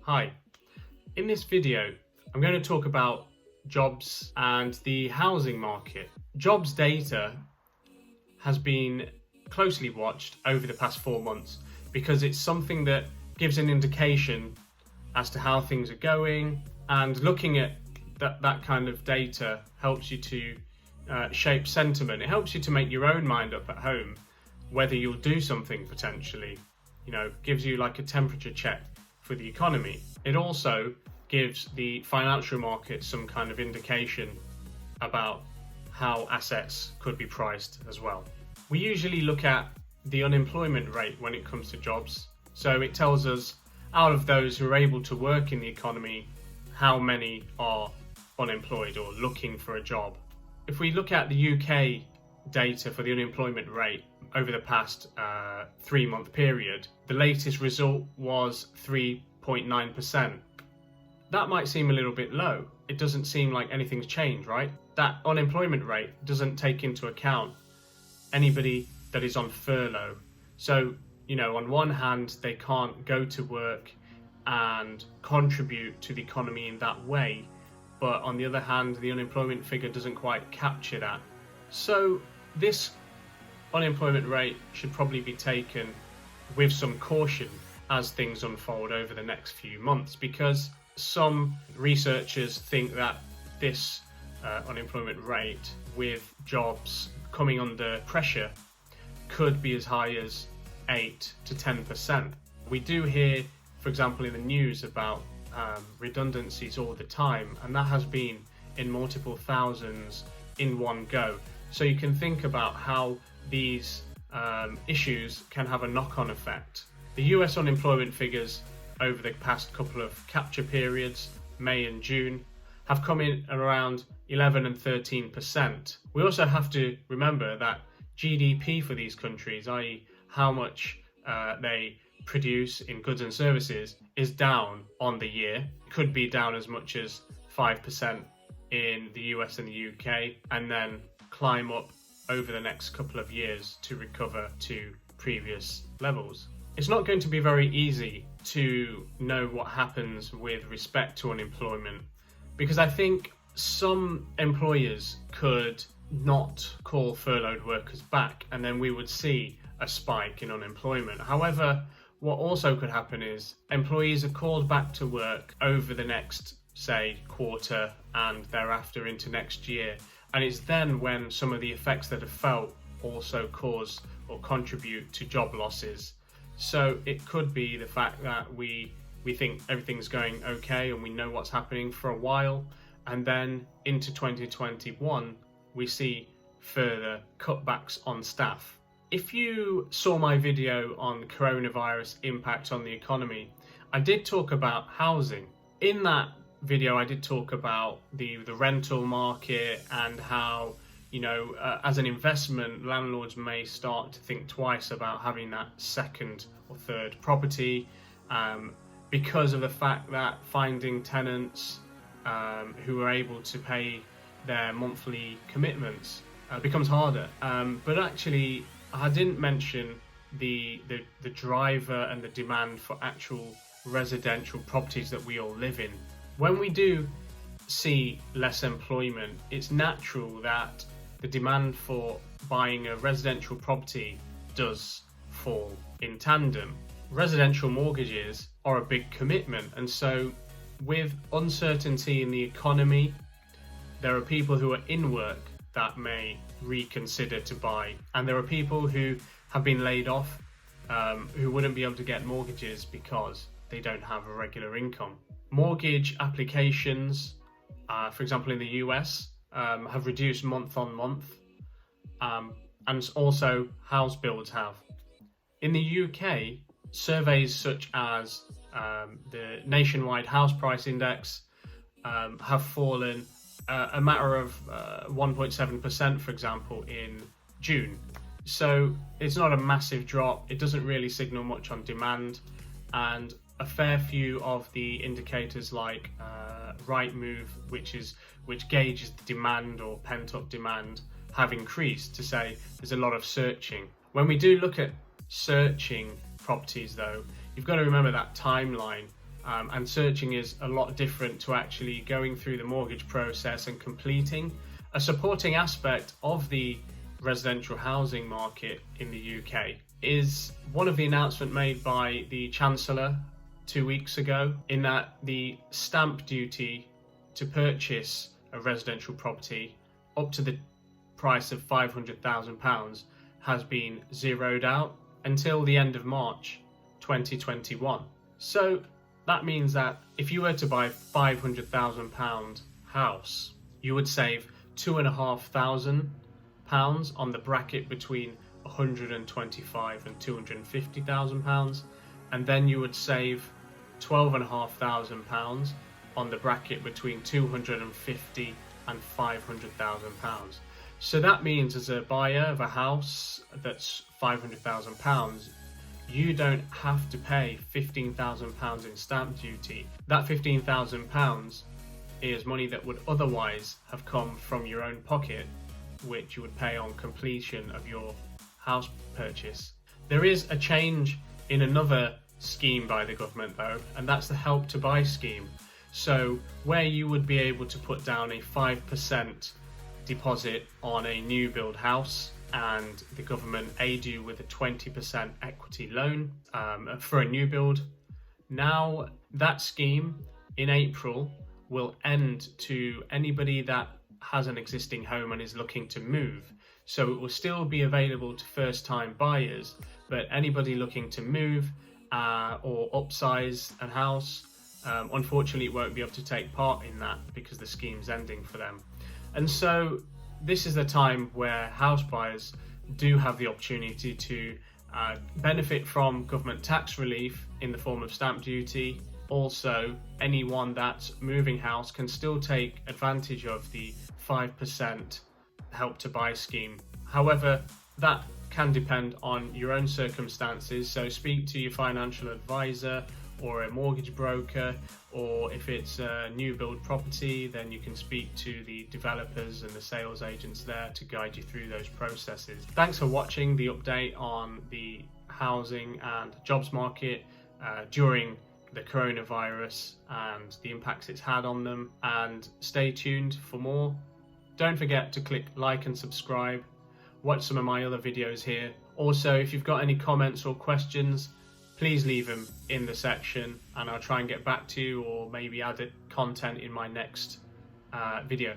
Hi, in this video I'm going to talk about jobs and the housing market. Jobs data has been closely watched over the past 4 months because it's something that gives an indication as to how things are going, and looking at that kind of data helps you to shape sentiment. It helps you to make your own mind up at home whether you'll do something potentially. Gives you like a temperature check for the economy. It also gives the financial market some kind of indication about how assets could be priced as well. We usually look at the unemployment rate when it comes to jobs. So it tells us, out of those who are able to work in the economy, how many are unemployed or looking for a job. If we look at the UK data for the unemployment rate over the past 3-month period, the latest result was 3.9%. That might seem a little bit low. It doesn't seem like anything's changed, right? That unemployment rate doesn't take into account anybody that is on furlough. So, on one hand, they can't go to work and contribute to the economy in that way, but on the other hand, the unemployment figure doesn't quite capture that. So this unemployment rate should probably be taken with some caution as things unfold over the next few months, because some researchers think that this unemployment rate, with jobs coming under pressure, could be as high as 8 to 10%. We do hear, for example, in the news about redundancies all the time, and that has been in multiple thousands in one go. So you can think about how these issues can have a knock-on effect. The US unemployment figures over the past couple of capture periods, May and June, have come in around 11 and 13%. We also have to remember that GDP for these countries, i.e. how much they produce in goods and services, is down on the year. It could be down as much as 5% in the US and the UK, and then climb up over the next couple of years to recover to previous levels. It's not going to be very easy to know what happens with respect to unemployment, because I think some employers could not call furloughed workers back, and then we would see a spike in unemployment. However, what also could happen is employees are called back to work over the next, say, quarter and thereafter into next year. And it's then when some of the effects that are felt also cause or contribute to job losses. So it could be the fact that we think everything's going okay and we know what's happening for a while, and then into 2021 we see further cutbacks on staff. If you saw my video on coronavirus impact on the economy, I did talk about housing. In that video I did talk about the rental market and how as an investment, landlords may start to think twice about having that second or third property, because of the fact that finding tenants who are able to pay their monthly commitments becomes harder. But actually I didn't mention the driver and the demand for actual residential properties that we all live in. When we do see less employment, it's natural that the demand for buying a residential property does fall in tandem. Residential mortgages are a big commitment, and so with uncertainty in the economy, there are people who are in work that may reconsider to buy, and there are people who have been laid off who wouldn't be able to get mortgages because they don't have a regular income. Mortgage applications, for example in the US, have reduced month on month, and also house builds have. In the UK, surveys such as the nationwide house price index have fallen a matter of 1.7%, for example, in June. So it's not a massive drop. It doesn't really signal much on demand, and a fair few of the indicators like Rightmove, which gauges the demand or pent-up demand, have increased to say there's a lot of searching. When we do look at searching properties though, you've got to remember that timeline and searching is a lot different to actually going through the mortgage process and completing. A supporting aspect of the residential housing market in the UK is one of the announcements made by the Chancellor 2 weeks ago, in that the stamp duty to purchase a residential property up to the price of £500,000 has been zeroed out until the end of March 2021. So that means that if you were to buy a £500,000 house, you would save £2,500 on the bracket between £125,000 and £250,000, and then you would save £12,500 on the bracket between £250,000 and £500,000. So that means, as a buyer of a house that's £500,000, you don't have to pay £15,000 in stamp duty. That £15,000 is money that would otherwise have come from your own pocket, which you would pay on completion of your house purchase. There is a change in another scheme by the government though, and that's the Help to Buy scheme. So where you would be able to put down a 5% deposit on a new build house, and the government aid you with a 20% equity loan for a new build. Now that scheme in April will end to anybody that has an existing home and is looking to move. So it will still be available to first-time buyers, but anybody looking to move or upsize a house, unfortunately won't be able to take part in that because the scheme's ending for them. And so this is the time where house buyers do have the opportunity to benefit from government tax relief in the form of stamp duty. Also, anyone that's moving house can still take advantage of the 5% Help to Buy scheme. However, that can depend on your own circumstances, so speak to your financial advisor or a mortgage broker, or if it's a new build property, then you can speak to the developers and the sales agents there to guide you through those processes. Thanks for watching the update on the housing and jobs market during the coronavirus and the impacts it's had on them, and stay tuned for more. Don't forget to click like and subscribe. Watch some of my other videos here. Also, if you've got any comments or questions, please leave them in the section and I'll try and get back to you, or maybe add content in my next video.